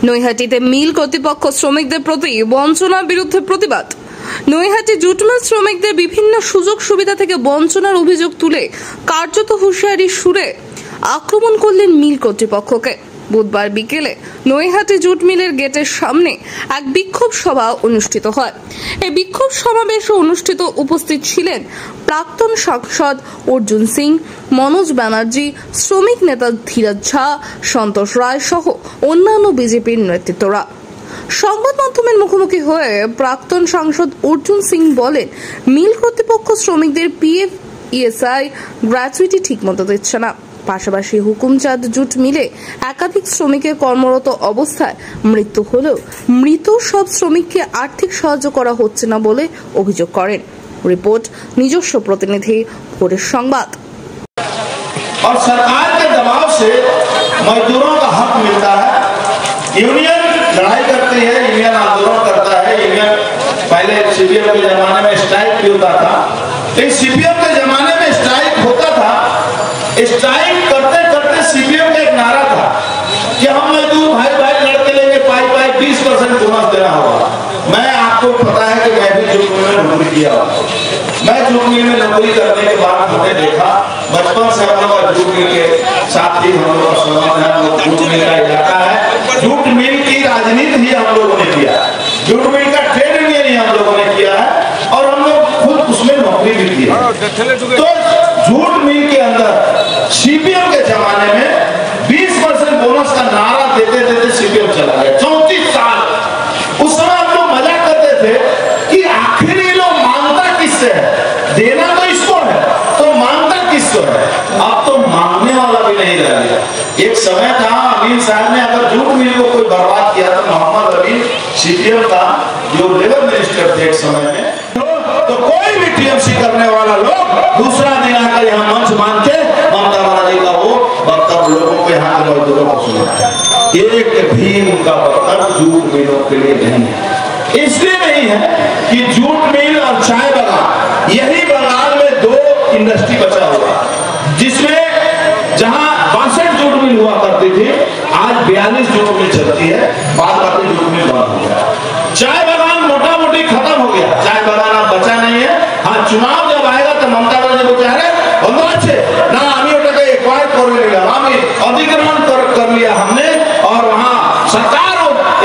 নৈহাটিতে মিল কর্তৃপক্ষ শ্রমিকদের প্রতি বঞ্চনার বিরুদ্ধে প্রতিবাদ। নৈহাটি জুট মিল শ্রমিকদের বিভিন্ন সুযোগ সুবিধা থেকে বঞ্চনার অভিযোগ তুলে কার্যত হুঁশিয়ারির সুরে আক্রমণ করলেন মিল কর্তৃপক্ষকে। বুধবার বিকেলে নৈহাটি জুট মিলের গেটের সামনে এক বিক্ষোভ সভা অনুষ্ঠিত হয়। এই বিক্ষোভ সমাবেশে উপস্থিত ছিলেন প্রাক্তন সাংসদ অর্জুন সিং, মনোজ ব্যানার্জি, শ্রমিক নেতা ধীরাজ ঝা, সন্তোষ রায় সহ অন্যান্য বিজেপির নেতৃত্বরা। সংবাদ মাধ্যমের মুখোমুখি হয়ে প্রাক্তন সাংসদ অর্জুন সিং বলেন, মিল কর্তৃপক্ষ শ্রমিকদের পিএফ, ইএসআই, গ্র্যাচুইটি ঠিকমতো দিচ্ছে না। পাশাপাশি হুকুমচাঁদ জুট মিলে একাধিক শ্রমিকের কর্মরত অবস্থায় মৃত্যু হলেও মৃত সব শ্রমিককে আর্থিক সাহায্য করা হচ্ছে না বলে অভিযোগ করেন। রিপোর্ট নিজস্ব প্রতিনিধি ভোরের সংবাদ। और सरकार के दबाव से मजदूरों का हक मिलता है। यूनियन लड़ाई करती है, यूनियन आंदोलन करता है। यूनियन पहले सीपीएम के जमाने में स्ट्राइक भी होता था। इस सीपीएम के जमाने में स्ट्राइक होता था। स्ट्राइक करते करते सीपीएम का एक नारा था कि हम मजदूर भाई भाई लड़के लेंगे, पाई 20% बोनस देना होगा। मैं आपको पता है कि मैं भी जूट मिल में नौकरी किया। मैं जूट मिल में नौकरी करने के बाद हमने देखा, बचपन से हम लोग जूट मिल के साथ ही हम लोग का संबंध है। जूट मिल का इलाका है। जूट मिल की राजनीति ही हम लोगों ने किया, जूट मिल का ट्रेड यूनियन ही हम लोगों ने किया है और हम लोग खुद उसमें नौकरी भी की है। तो जूट मिल के अंदर सीपीएम के जमाने में 20% बोनस का नारा देते देते सीपीएम चला गया 34 साल। उस समय हम लोग मजा करते थे कि आखिर ये लोग मांगता किससे है, देना तो इसको है तो मांगता किसको है। अब तो मांगने वाला भी नहीं रह गया। एक समय था अमीन साहब ने अगर जूट मिल को कोई बर्बाद किया तो मोहम्मद अमीन सीपीएम का जो लेबर मिनिस्टर थे एक समय में, तो कोई भी टीएमसी करने वाला लोग दूसरा दिन आकर यहाँ मंच मान के ममता बनर्जी का वो वक्तव्य लोगों को यहाँ के मजदूरों को सुनाता है। एक भी उनका वक्तव्य जूट मिलों के लिए नहीं है। इसलिए नहीं है कि जूट मिल और चाय बागान, यही बंगाल में 2 इंडस्ट्री बचा हुआ, जिसमें जहां 62 जूट मिल हुआ करती थी, आज 42 जूट मिल चलती है। बाद बाकी जूट मिल बंद हो गया। चाय बागान मोटा मोटी खत्म हो गया। चाय बागान अब बचा नहीं है। हाँ, चुनाव जब आएगा तो ममता बनर्जी को कह रहे ना हमी ओटाके एक्वायर कर लिया, हमी अधिग्रहण कर लिया हमने और वहां सरकार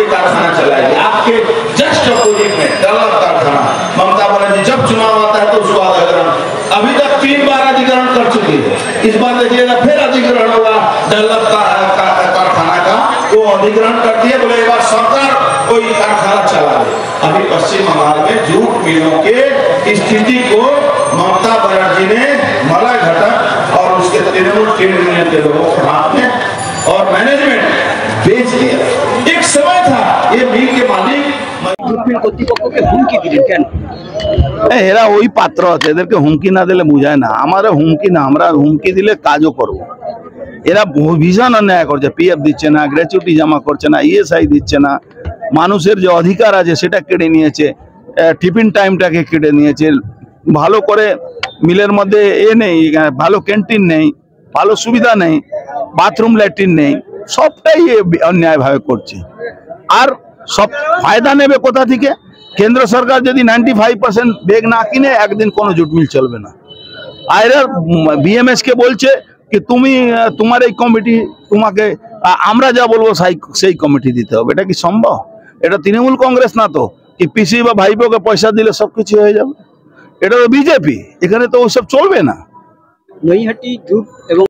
एक कारखाना चलाएगी आपके जस्ट अपोजिट में डलर कारखाना। ममता बनर्जी जब चुनाव आता है तो उसको अधिग्रहण, अभी तक 3 बार अधिग्रहण कर चुकी है। इस बार देखिएगा फिर अधिग्रहण होगा डलर कारखाना का, वो अधिग्रहण करती है। बोले एक बार सरकार कोई कारखाना चला दे। अभी पश्चिम बंगाल में जूट मिलों के स्थिति को ममता बनर्जी ने मलाई घटक और उसके तृणमूल ट्रेड यूनियन के लोगों के हाथ में और मैनेजमेंट बेच दिया। एक समय था ये मिल के मालिक জুট মিল কর্তৃপক্ষকে হুমকি দিলেন কেন? এরা ওই পাত্র আছে, এদেরকে হুমকি না দিলে বুঝায় না। আমাদের হুমকি না, আমরা হুমকি দিলে কাজও করব। এরা ভীষণ অন্যায় করছে, পিএফ দিচ্ছে না, গ্র্যাচুইটি জমা করছে না, ইএসআই দিচ্ছে না, মানুষের যে অধিকার আছে সেটা কেড়ে নিয়েছে, টিফিন টাইমটাকে কেড়ে নিয়েছে, ভালো করে মিলের মধ্যে নেই, ভালো ক্যান্টিন নেই, ভালো সুবিধা নেই, বাথরুম ল্যাট্রিন নেই, সবটাই অন্যায়ভাবে করছে। আর সব ফায়দা নেবে কোথা থেকে? কেন্দ্র সরকার যদি 95% বেগ না কিনে একদিন কোনো জুট মিল চলবে না। আর বিএমএস কে বলছে कि তোমার এই কমিটি, তোমাকে আমরা যা বলবো সেই কমিটি দিতে হবে। এটা কি সম্ভব? এটা তৃণমূল কংগ্রেস না তো কি পিসি বা ভাইপোকে পয়সা দিলে সবকিছু হয়ে যাবে। এটা তো বিজেপি, এখানে তো ওসব চলবে না। নৈহাটি জুট এবং